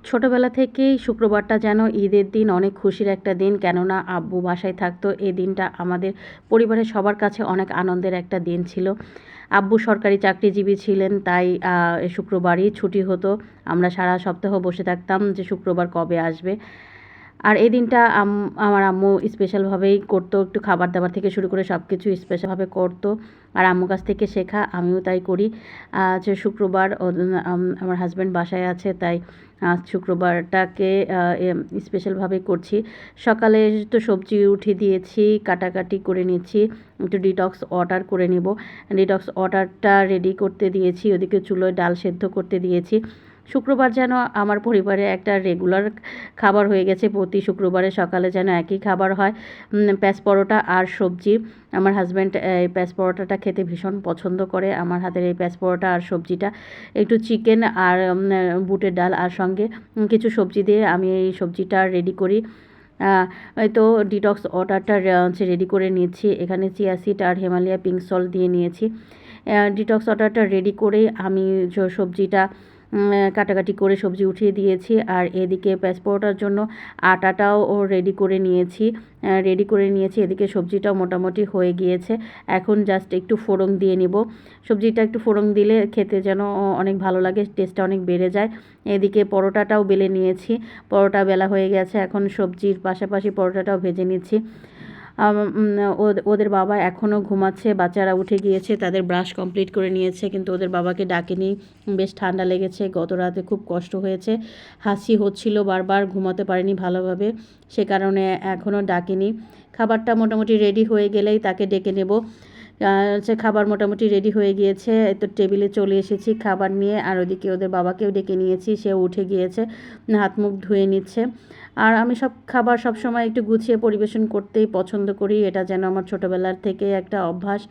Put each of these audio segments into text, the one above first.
ছোটোবেলা থেকেই শুক্রবারটা যেন ঈদের দিন, অনেক খুশির একটা দিন। কেননা আব্বু বাসায় থাকতো। এই দিনটা আমাদের পরিবারের সবার কাছে অনেক আনন্দের একটা দিন ছিল। আব্বু সরকারি চাকরিজীবী ছিলেন, তাই শুক্রবারই ছুটি হতো। আমরা সারা সপ্তাহ বসে থাকতাম যে শুক্রবার কবে আসবে। আর এই দিনটা আমার আম্মু স্পেশালভাবেই করতো, একটু খাবার দাবার থেকে শুরু করে সব কিছু স্পেশালভাবে করতো। আর আম্মুর কাছ থেকে শেখা, আমিও তাই করি। যে শুক্রবার আমার হাজব্যান্ড বাসায় আছে, তাই শুক্রবারটাকে স্পেশালভাবে করছি। সকালে তো সবজি উঠিয়ে দিয়েছি, কাটাকাটি করে নিচ্ছি, একটু ডিটক্স ওয়াটার করে নিব। ডিটক্স ওয়াটারটা রেডি করতে দিয়েছি, ওদিকে চুলোয় ডাল সেদ্ধ করতে দিয়েছি। শুক্রবার যেন আমার পরিবারে একটা রেগুলার খাবার হয়ে গেছে। প্রতি শুক্রবারে সকালে যেন একই খাবার হয়, প্যাঁচ পরোটা আর সবজি। আমার হাজব্যান্ড এই প্যাঁচ পরোটাটা খেতে ভীষণ পছন্দ করে। আমার হাতের এই প্যাঁচ পরোটা আর সবজিটা, একটু চিকেন আর বুটের ডাল আর সঙ্গে কিছু সবজি দিয়ে আমি এই সবজিটা রেডি করি। এই তো ডিটক্স ওয়াটারটা রেডি করে নিয়েছি। এখানে চিয়া সিড আর হিমালয়া পিঙ্ক সল্ট দিয়ে নিয়েছি। ডিটক্স ওয়াটারটা রেডি করেই আমি সবজিটা কাটাকাটি করে সবজি উঠিয়ে দিয়েছি। আর এদিকে প্যাঁচ পরোটার জন্য আটাটাও রেডি করে নিয়েছি। এদিকে সবজিটাও মোটামুটি হয়ে গিয়েছে। এখন জাস্ট একটু ফোড়ন দিয়ে নিব। সবজিটা একটু ফোড়ন দিলে খেতে যেন অনেক ভালো লাগে, টেস্টটা অনেক বেড়ে যায়। এদিকে পরোটাটাও বেলে নিয়েছি। পরোটা বেলা হয়ে গেছে, এখন সবজির পাশাপাশি পরোটাটাও ভেজে নিচ্ছি। ওদের বাবা এখনও ঘুমাচ্ছে। বাচ্চারা উঠে গিয়েছে, তাদের ব্রাশ কমপ্লিট করে নিয়েছে, কিন্তু ওদের বাবাকে ডাকেনি। বেশ ঠান্ডা লেগেছে, গত রাতে খুব কষ্ট হয়েছে, হাসি হচ্ছিল বারবার, ঘুমাতে পারেনি ভালোভাবে, সে কারণে এখনও ডাকিনি। খাবারটা মোটামুটি রেডি হয়ে গেলেই তাকে ডেকে নেব। সে খাবার মোটামুটি রেডি হয়ে গিয়েছে, তো টেবিলে চলে এসেছি খাবার নিয়ে। আর ওদিকে ওদের বাবাকেও ডেকে নিয়েছি, সেও উঠে গিয়েছে, হাত মুখ ধুয়ে নিচ্ছে। আর আমি সব খাবার সবসময় একটু গুছিয়ে পরিবেশন করতেই পছন্দ করি। এটা যেন আমার ছোটোবেলার থেকে একটা অভ্যাস।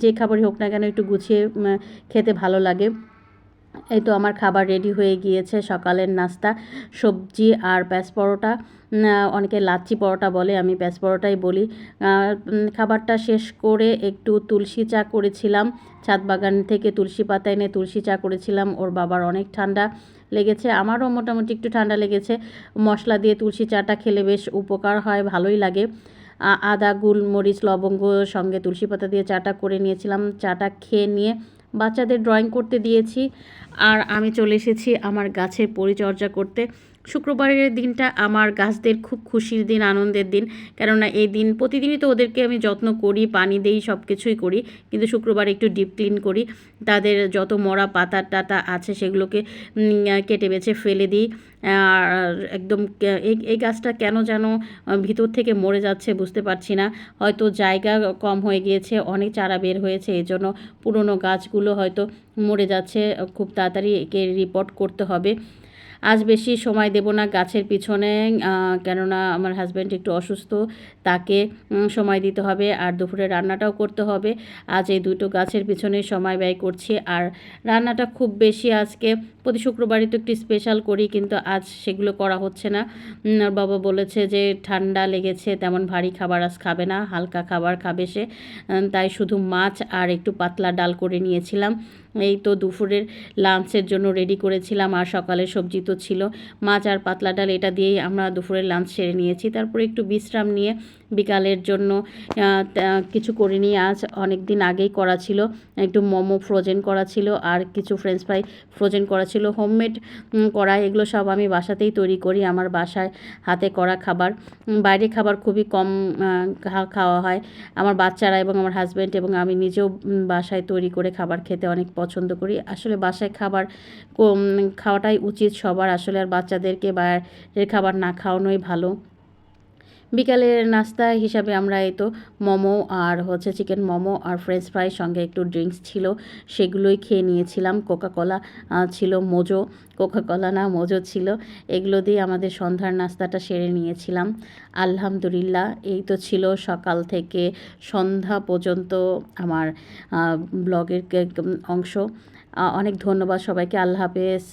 যে খাবারই হোক না কেন একটু গুছিয়ে খেতে ভালো লাগে। এই তো আমার খাবার রেডি হয়ে গিয়েছে, সকালের নাস্তা সবজি আর প্যাঁচ পরোটা। অনেকে লাচ্ছি পরোটা বলে, আমি প্যাঁচ পরোটাই বলি। খাবারটা শেষ করে একটু তুলসী চা করেছিলাম। ছাদ বাগান থেকে তুলসী পাতা এনে তুলসী চা করেছিলাম। ওর বাবার অনেক ঠান্ডা লেগেছে, আমারও মোটামুটি একটু ঠান্ডা লেগেছে। মশলা দিয়ে তুলসী চাটা খেলে বেশ উপকার হয়, ভালোই লাগে। আদা, গোলমরিচ, লবঙ্গ সঙ্গে তুলসী পাতা দিয়ে চাটা করে নিয়েছিলাম। চাটা খেয়ে নিয়ে বাচ্চাদের ড্রয়িং করতে দিয়েছি। আর আমি চলে এসেছি আমার গাছের পরিচর্যা করতে। শুক্রবারের দিনটা আমার গাছদের খুব খুশির দিন, আনন্দের দিন। কেননা এই দিন প্রতিদিনই তো ওদেরকে আমি যত্ন করি, পানি দেই, সব কিছুই করি, কিন্তু শুক্রবারে একটু ডিপ ক্লিন করি। তাদের যত মরা পাতা টাতা আছে সেগুলোকে কেটে বেছে ফেলে দিই। আর একদম এই গাছটা কেন যেন ভিতর থেকে মরে যাচ্ছে বুঝতে পারছি না। হয়তো জায়গা কম হয়ে গিয়েছে, অনেক চারা বের হয়েছে, এই জন্য পুরনো গাছগুলো হয়তো মরে যাচ্ছে। খুব তাড়াতাড়ি একে রিপোর্ট করতে হবে। আজ বেশি সময় দেব না গাছের পিছনে, কেননা আমার হাজব্যান্ড একটু অসুস্থ, তাকে সময় দিতে হবে, আর দুপুরে রান্নাটাও করতে হবে। আজ এই দুটো গাছের পিছনে সময় ব্যয় করছি। আর রান্নাটা খুব বেশি আজকে, প্রতি শুক্রবারই তো একটু স্পেশাল করি, কিন্তু আজ সেগুলো করা হচ্ছে না। ওর বাবা বলেছে যে ঠান্ডা লেগেছে, তেমন ভারী খাবার আজ খাবে না, হালকা খাবার খাবে সে। তাই শুধু মাছ আর একটু পাতলা ডাল করে নিয়েছিলাম। এই তো দুপুরের লাঞ্চের জন্য রেডি করেছিলাম। আর সকালে সবজি তো ছিল, মাছ আর পাতলা ডাল, এটা দিয়েই আমরা দুপুরের লাঞ্চ সেরে নিয়েছি। তারপরে একটু বিশ্রাম নিয়ে বিকালের জন্য কিছু করিনি। আজ অনেক দিন আগেই করা ছিল, একটু মোমো ফ্রোজেন করা ছিল, আর কিছু ফ্রেঞ্চ ফ্রাই ফ্রোজেন করা ছিল, হোমমেড করা। এগুলো সব আমি বাসাতেই তৈরি করি, আমার বাসায় হাতে করা খাবার। বাইরে খাবার খুবই কম খাওয়া হয়। আমার বাচ্চারা এবং আমার হাজব্যান্ড এবং আমি নিজেও বাসায় তৈরি করে খাবার খেতে অনেক পছন্দ করি। আসলে বাসায় খাবার খাওয়াটাই উচিত সবার আসলে, আর বাচ্চাদেরকে বাইরের খাবার না খাওয়ানোই ভালো। বিকালের নাস্তা হিসাবে আমরা এই তো মোমো আর চিকেন মোমো আর ফ্রেঞ্চ ফ্রাই সঙ্গে একটু ড্রিঙ্কস ছিল, সেগুলোই খেয়ে নিয়েছিলাম। কোকাকোলা ছিল, মোজো, কোকাকোলা না মোজো ছিল। এগুলো দিয়ে আমাদের সন্ধ্যার নাস্তাটা সেরে নিয়েছিলাম। আলহামদুলিল্লাহ, এই তো ছিল সকাল থেকে সন্ধ্যা পর্যন্ত আমার ব্লগের অংশ। অনেক ধন্যবাদ সবাইকে। আল্লাহ হাফেজ।